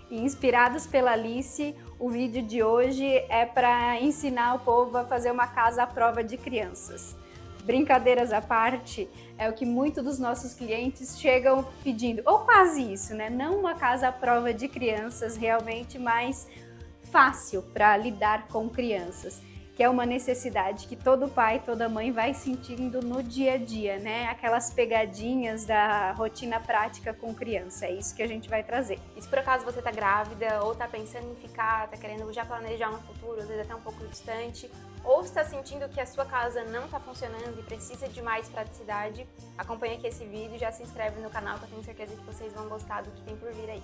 E inspirados pela Alice, o vídeo de hoje é para ensinar o povo a fazer uma casa à prova de crianças. Brincadeiras à parte, é o que muitos dos nossos clientes chegam pedindo, ou quase isso, né? Não uma casa à prova de crianças realmente, mas fácil para lidar com crianças, que é uma necessidade que todo pai, toda mãe vai sentindo no dia a dia, né? Aquelas pegadinhas da rotina prática com criança, é isso que a gente vai trazer. E se por acaso você tá grávida, ou tá pensando em ficar, tá querendo já planejar no futuro, às vezes até um pouco distante, ou está sentindo que a sua casa não tá funcionando e precisa de mais praticidade, acompanha aqui esse vídeo e já se inscreve no canal que eu tenho certeza que vocês vão gostar do que tem por vir aí.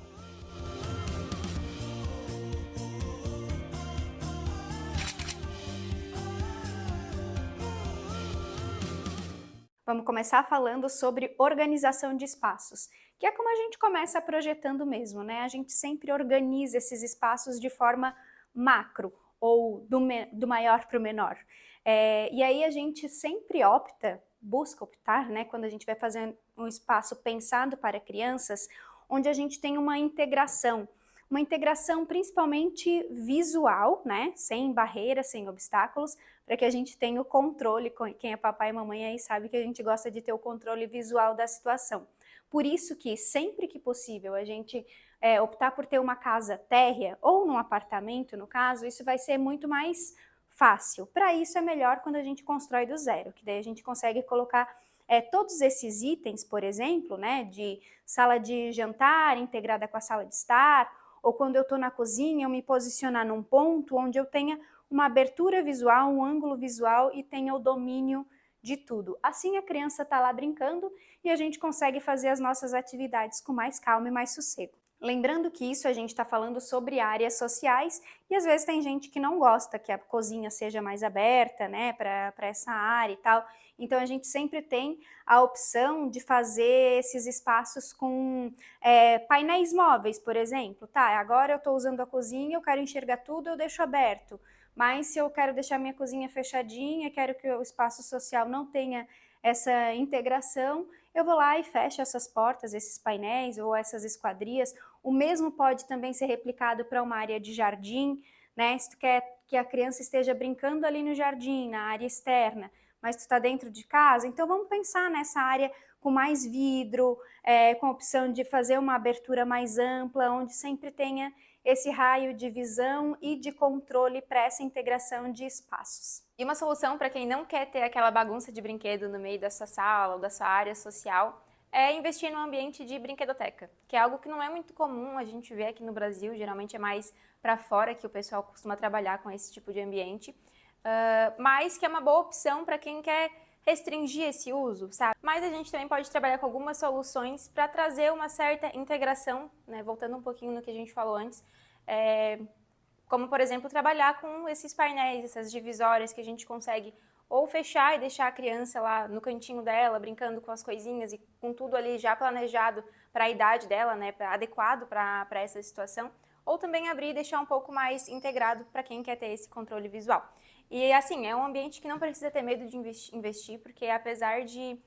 Vamos começar falando sobre organização de espaços, que é como a gente começa projetando mesmo, né? A gente sempre organiza esses espaços de forma macro, ou do maior para o menor. E aí a gente sempre busca optar, né, quando a gente vai fazer um espaço pensado para crianças, onde a gente tem uma integração principalmente visual, né, sem barreiras, sem obstáculos, para que a gente tenha o controle, quem é papai e mamãe aí sabe que a gente gosta de ter o controle visual da situação. Por isso que sempre que possível a gente optar por ter uma casa térrea ou num apartamento, no caso, isso vai ser muito mais fácil. Para isso é melhor quando a gente constrói do zero, que daí a gente consegue colocar todos esses itens, por exemplo, né, de sala de jantar integrada com a sala de estar, ou quando eu estou na cozinha, eu me posicionar num ponto onde eu tenha uma abertura visual, um ângulo visual e tenha o domínio de tudo. Assim a criança está lá brincando e a gente consegue fazer as nossas atividades com mais calma e mais sossego. Lembrando que isso a gente está falando sobre áreas sociais e às vezes tem gente que não gosta que a cozinha seja mais aberta, né, para essa área e tal. Então a gente sempre tem a opção de fazer esses espaços com painéis móveis, por exemplo. Tá, agora eu estou usando a cozinha, eu quero enxergar tudo, eu deixo aberto. Mas se eu quero deixar minha cozinha fechadinha, quero que o espaço social não tenha essa integração, eu vou lá e fecho essas portas, esses painéis ou essas esquadrias. O mesmo pode também ser replicado para uma área de jardim, né? Se tu quer que a criança esteja brincando ali no jardim, na área externa, mas tu está dentro de casa, então vamos pensar nessa área com mais vidro, com a opção de fazer uma abertura mais ampla, onde sempre tenha esse raio de visão e de controle para essa integração de espaços. E uma solução para quem não quer ter aquela bagunça de brinquedo no meio da sua sala ou da sua área social é investir num ambiente de brinquedoteca, que é algo que não é muito comum a gente ver aqui no Brasil, geralmente é mais para fora que o pessoal costuma trabalhar com esse tipo de ambiente, mas que é uma boa opção para quem quer restringir esse uso, sabe? Mas a gente também pode trabalhar com algumas soluções para trazer uma certa integração, né? Voltando um pouquinho no que a gente falou antes, como, por exemplo, trabalhar com esses painéis, essas divisórias que a gente consegue ou fechar e deixar a criança lá no cantinho dela, brincando com as coisinhas e com tudo ali já planejado para a idade dela, né, adequado para essa situação, ou também abrir e deixar um pouco mais integrado para quem quer ter esse controle visual. E assim, é um ambiente que não precisa ter medo de investir, porque apesar de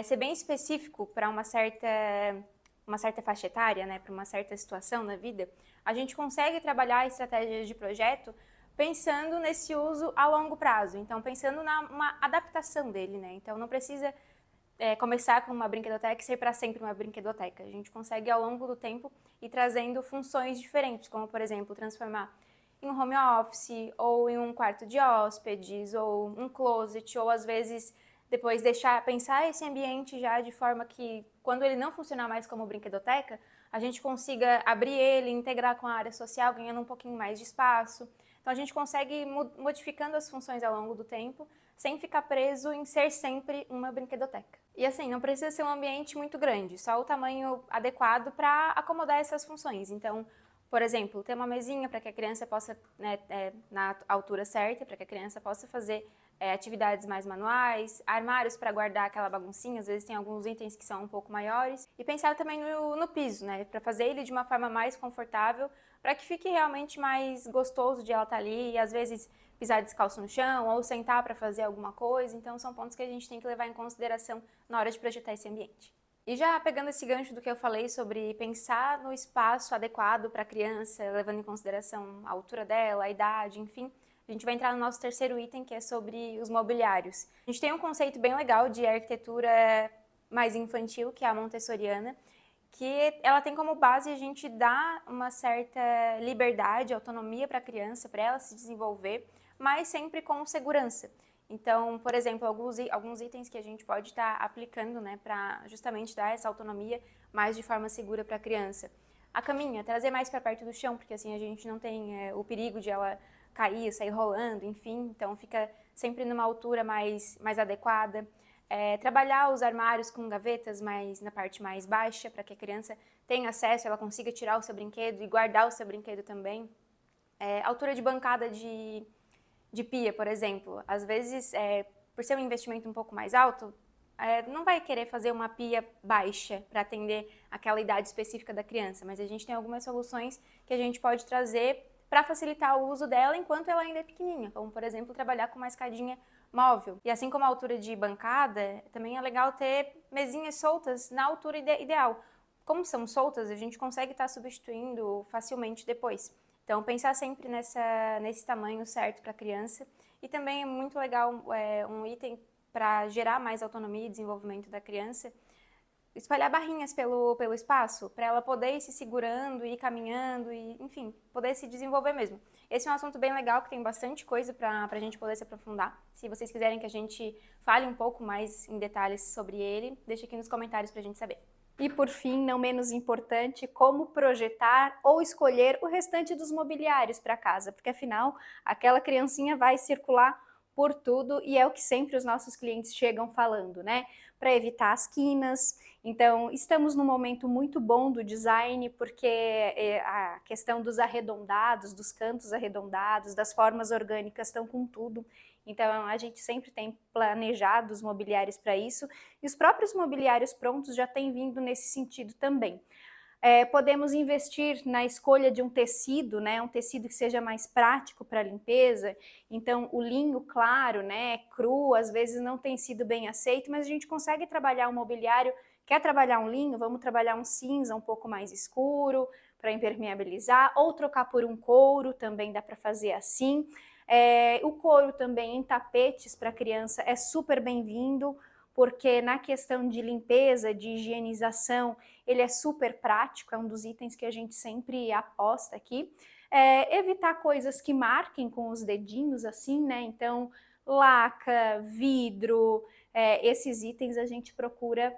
ser bem específico para uma certa faixa etária, né, para uma certa situação na vida, a gente consegue trabalhar estratégias de projeto pensando nesse uso a longo prazo, então pensando numa adaptação dele, né? Então não precisa começar com uma brinquedoteca e ser para sempre uma brinquedoteca. A gente consegue ao longo do tempo ir trazendo funções diferentes, como por exemplo transformar em um home office, ou em um quarto de hóspedes, ou um closet, ou às vezes depois pensar esse ambiente já de forma que, quando ele não funcionar mais como brinquedoteca, a gente consiga abrir ele, integrar com a área social, ganhando um pouquinho mais de espaço. Então a gente consegue ir modificando as funções ao longo do tempo, sem ficar preso em ser sempre uma brinquedoteca. E assim, não precisa ser um ambiente muito grande, só o tamanho adequado para acomodar essas funções. Então, por exemplo, ter uma mesinha para que a criança possa, né, na altura certa, para que a criança possa fazer atividades mais manuais, armários para guardar aquela baguncinha, às vezes tem alguns itens que são um pouco maiores, e pensar também no piso, né, para fazer ele de uma forma mais confortável, para que fique realmente mais gostoso de ela estar ali, e às vezes pisar descalço no chão, ou sentar para fazer alguma coisa. Então são pontos que a gente tem que levar em consideração na hora de projetar esse ambiente. E já pegando esse gancho do que eu falei sobre pensar no espaço adequado para a criança, levando em consideração a altura dela, a idade, enfim, a gente vai entrar no nosso terceiro item, que é sobre os mobiliários. A gente tem um conceito bem legal de arquitetura mais infantil, que é a montessoriana, que ela tem como base a gente dar uma certa liberdade, autonomia para a criança, para ela se desenvolver, mas sempre com segurança. Então, por exemplo, alguns itens que a gente pode estar aplicando, né, para justamente dar essa autonomia mais de forma segura para a criança. A caminha, trazer mais para perto do chão, porque assim a gente não tem o perigo de ela cair, sair rolando, enfim, então fica sempre numa altura mais adequada. Trabalhar os armários com gavetas na parte mais baixa, para que a criança tenha acesso, ela consiga tirar o seu brinquedo e guardar o seu brinquedo também. Altura de bancada de pia, por exemplo. Às vezes, por ser um investimento um pouco mais alto, não vai querer fazer uma pia baixa para atender aquela idade específica da criança, mas a gente tem algumas soluções que a gente pode trazer para facilitar o uso dela enquanto ela ainda é pequenininha, como, por exemplo, trabalhar com uma escadinha móvel. E assim como a altura de bancada, também é legal ter mesinhas soltas na altura ideal. Como são soltas, a gente consegue estar substituindo facilmente depois. Então, pensar sempre nesse tamanho certo para a criança. E também é muito legal um item para gerar mais autonomia e desenvolvimento da criança, espalhar barrinhas pelo espaço, para ela poder ir se segurando, ir caminhando, e, enfim, poder se desenvolver mesmo. Esse é um assunto bem legal, que tem bastante coisa para a gente poder se aprofundar. Se vocês quiserem que a gente fale um pouco mais em detalhes sobre ele, deixa aqui nos comentários para a gente saber. E por fim, não menos importante, como projetar ou escolher o restante dos mobiliários para casa, porque afinal, aquela criancinha vai circular por tudo e é o que sempre os nossos clientes chegam falando, né? Para evitar as quinas. Então, estamos num momento muito bom do design, porque a questão dos arredondados, dos cantos arredondados, das formas orgânicas estão com tudo. Então, a gente sempre tem planejado os mobiliários para isso, e os próprios mobiliários prontos já têm vindo nesse sentido também. Podemos investir na escolha de um tecido, né, um tecido que seja mais prático para a limpeza. Então, o linho claro, né, cru, às vezes não tem sido bem aceito, mas a gente consegue trabalhar um mobiliário. Quer trabalhar um linho? Vamos trabalhar um cinza um pouco mais escuro para impermeabilizar, ou trocar por um couro, também dá para fazer assim. O couro também em tapetes para criança é super bem-vindo, porque na questão de limpeza, de higienização, ele é super prático, é um dos itens que a gente sempre aposta aqui. Evitar coisas que marquem com os dedinhos, assim, né? Então, laca, vidro, esses itens a gente procura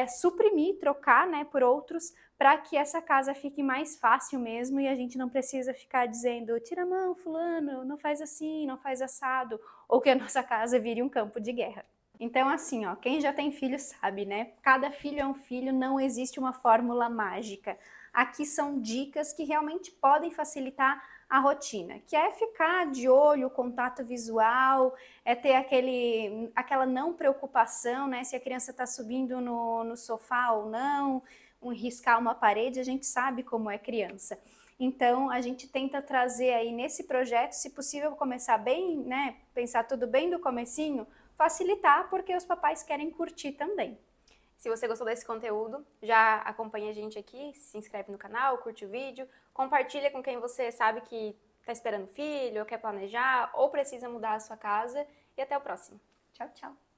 suprimir, trocar, né, por outros, para que essa casa fique mais fácil mesmo e a gente não precisa ficar dizendo tira a mão, fulano, não faz assim, não faz assado, ou que a nossa casa vire um campo de guerra. Então, assim, ó, quem já tem filho sabe, né? Cada filho é um filho, não existe uma fórmula mágica. Aqui são dicas que realmente podem facilitar a rotina, que é ficar de olho, contato visual, é ter aquela não preocupação, né? Se a criança está subindo no sofá ou não, riscar uma parede, a gente sabe como é criança. Então, a gente tenta trazer aí nesse projeto, se possível, começar bem, né? Pensar tudo bem do comecinho, facilitar, porque os papais querem curtir também. Se você gostou desse conteúdo, já acompanha a gente aqui, se inscreve no canal, curte o vídeo, compartilha com quem você sabe que está esperando filho, ou quer planejar, ou precisa mudar a sua casa, e até o próximo. Tchau, tchau!